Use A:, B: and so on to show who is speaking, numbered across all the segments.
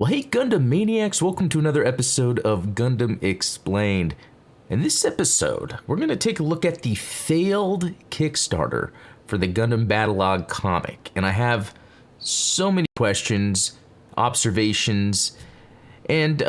A: Well, hey Gundam Maniacs, welcome to another episode of Gundam Explained. In this episode, we're going to take a look at the failed Kickstarter for the Gundam Battlelog comic. And I have so many questions, observations, and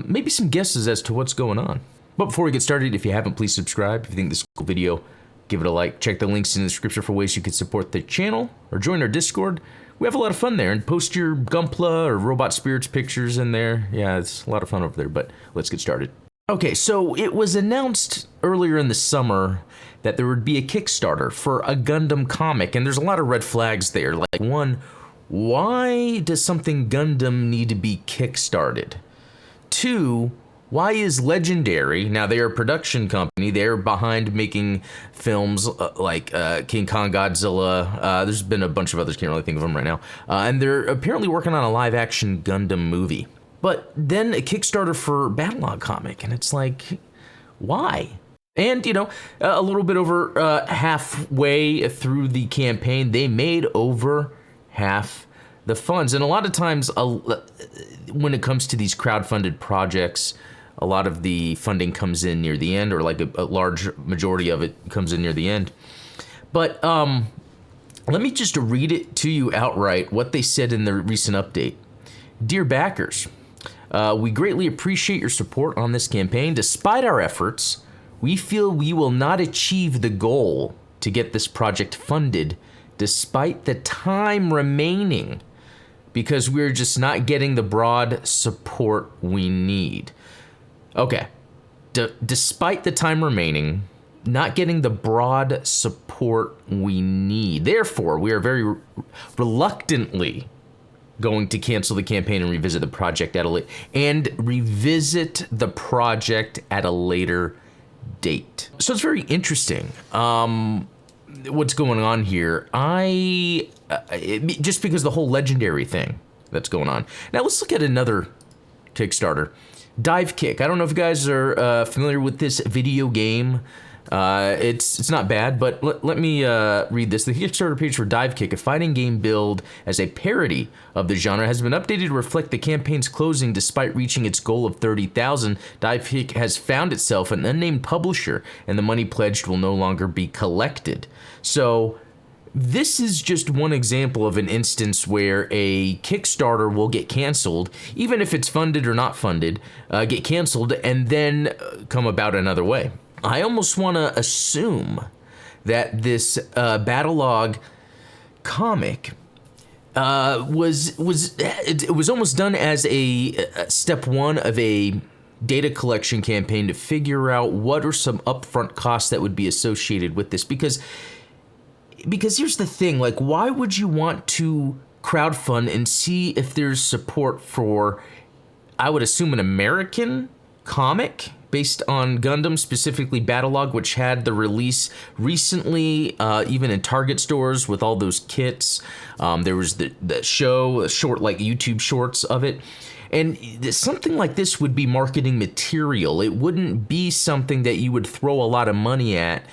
A: maybe some guesses as to what's going on. But before we get started, if you haven't, please subscribe. If you think this is a cool video, give it a like. Check the links in the description for ways you can support the channel or join our Discord. We have a lot of fun there, and post your Gunpla or Robot Spirits pictures in there. Yeah, it's a lot of fun over there, but let's get started. Okay, so it was announced earlier in the summer that there would be a Kickstarter for a Gundam comic, and there's a lot of red flags there. Like, one, why does something Gundam need to be kickstarted? Two, why is Legendary, now they're a production company, they're behind making films like King Kong Godzilla, there's been a bunch of others, can't really think of them right now, and they're apparently working on a live action Gundam movie. But then a Kickstarter for Battlelog comic, and it's like, why? And, you know, a little bit over halfway through the campaign, they made over half the funds. And a lot of times, when it comes to these crowdfunded projects, a lot of the funding comes in near the end, or like a large majority of it comes in near the end. But let me just read it to you outright, what they said in the recent update. Dear backers, we greatly appreciate your support on this campaign. Despite our efforts, we feel we will not achieve the goal to get this project funded despite the time remaining, because we're just not getting the broad support we need. Okay, despite the time remaining, not getting the broad support we need. Therefore, we are very reluctantly going to cancel the campaign and revisit the project at a later date. So it's very interesting. What's going on here? Just because the whole Legendary thing that's going on. Now let's look at another Kickstarter. Dive Kick. I don't know if you guys are familiar with this video game. It's not bad, but let me read this. The Kickstarter page for Dive Kick, a fighting game billed as a parody of the genre, has been updated to reflect the campaign's closing. Despite reaching its goal of 30,000, Dive Kick has found itself an unnamed publisher, and the money pledged will no longer be collected. So this is just one example of an instance where a Kickstarter will get canceled, even if it's funded or not funded, get canceled and then come about another way. I almost want to assume that this Battlelog comic was almost done as a step one of a data collection campaign to figure out what are some upfront costs that would be associated with this, because here's the thing, like, why would you want to crowdfund and see if there's support for, I would assume, an American comic based on Gundam, specifically Battlelog, which had the release recently, even in Target stores with all those kits. There was the show, short, like YouTube shorts of it. And something like this would be marketing material. It wouldn't be something that you would throw a lot of money at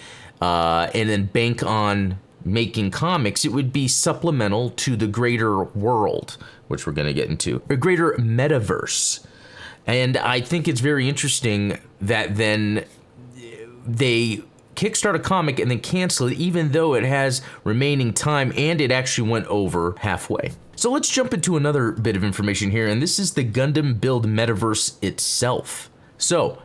A: and then bank on making comics. It would be supplemental to the greater world, which we're going to get into, a greater metaverse. And I think it's very interesting that then they kickstart a comic and then cancel it, even though it has remaining time and it actually went over halfway. So let's jump into another bit of information here, and this is the Gundam Build Metaverse itself. So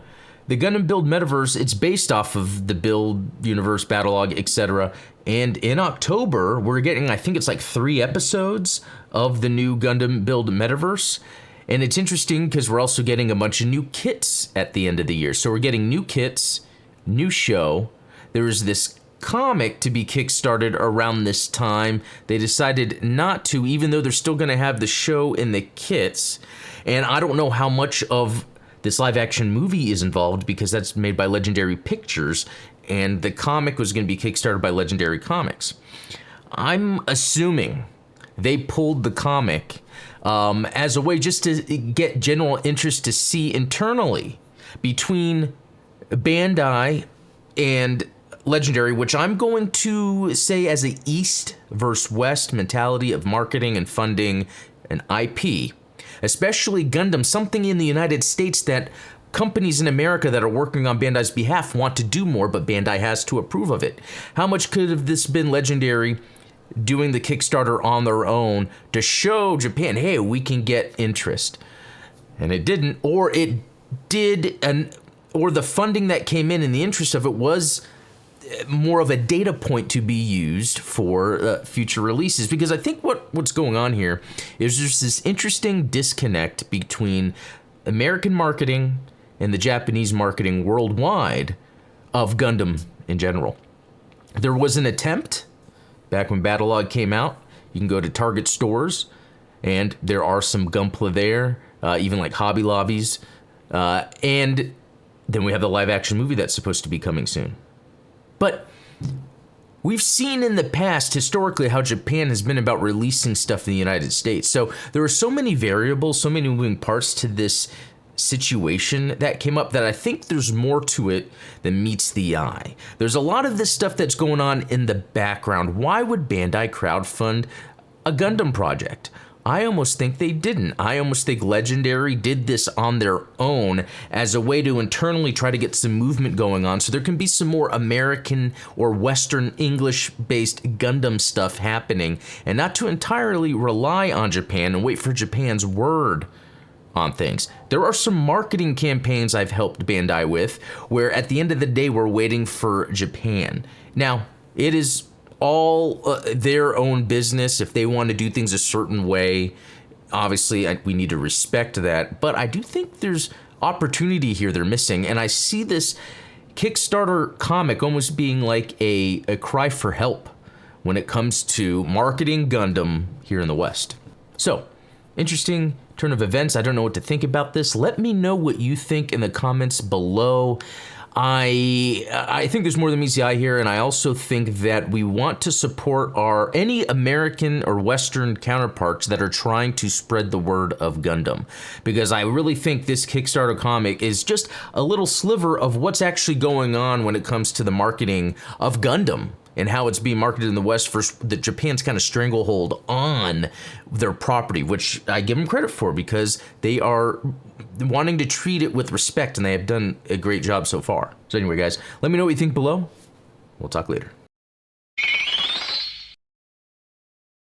A: the Gundam Build Metaverse, it's based off of the Build Universe, Battlelog, etc. And in October, we're getting, I think it's like 3 episodes of the new Gundam Build Metaverse. And it's interesting because we're also getting a bunch of new kits at the end of the year. So we're getting new kits, new show. There's this comic to be kickstarted around this time. They decided not to, even though they're still going to have the show and the kits. And I don't know how much of this live action movie is involved, because that's made by Legendary Pictures, and the comic was going to be kickstarted by Legendary Comics. I'm assuming they pulled the comic as a way just to get general interest to see internally between Bandai and Legendary, which I'm going to say as a East versus West mentality of marketing and funding an IP. especially Gundam, something in the United States that companies in America that are working on Bandai's behalf want to do more, but Bandai has to approve of it. How much could have this been Legendary doing the Kickstarter on their own to show Japan, hey, we can get interest? And it didn't, or it did, or the funding that came in the interest of it was more of a data point to be used for future releases. Because I think what's going on here is there's this interesting disconnect between American marketing and the Japanese marketing worldwide of Gundam in general. There was an attempt back when Battlelog came out. You can go to Target stores, and there are some Gunpla there, even like Hobby Lobbies. And then we have the live action movie that's supposed to be coming soon. But we've seen in the past, historically, how Japan has been about releasing stuff in the United States. So there are so many variables, so many moving parts to this situation that came up that I think there's more to it than meets the eye. There's a lot of this stuff that's going on in the background. Why would Bandai crowdfund a Gundam project? I almost think they didn't. I almost think Legendary did this on their own as a way to internally try to get some movement going on so there can be some more American or Western English-based Gundam stuff happening, and not to entirely rely on Japan and wait for Japan's word on things. There are some marketing campaigns I've helped Bandai with where at the end of the day we're waiting for Japan. Now, it is all their own business. If they want to do things a certain way, obviously we need to respect that. But I do think there's opportunity here they're missing. And I see this Kickstarter comic almost being like a cry for help when it comes to marketing Gundam here in the West. So, interesting turn of events. I don't know what to think about this. Let me know what you think in the comments below. I think there's more than meets the eye here, and I also think that we want to support any American or Western counterparts that are trying to spread the word of Gundam, because I really think this Kickstarter comic is just a little sliver of what's actually going on when it comes to the marketing of Gundam and how it's being marketed in the West for Japan's kind of stranglehold on their property, which I give them credit for because they are wanting to treat it with respect, and they have done a great job so far. So anyway, guys, let me know what you think below. We'll talk later.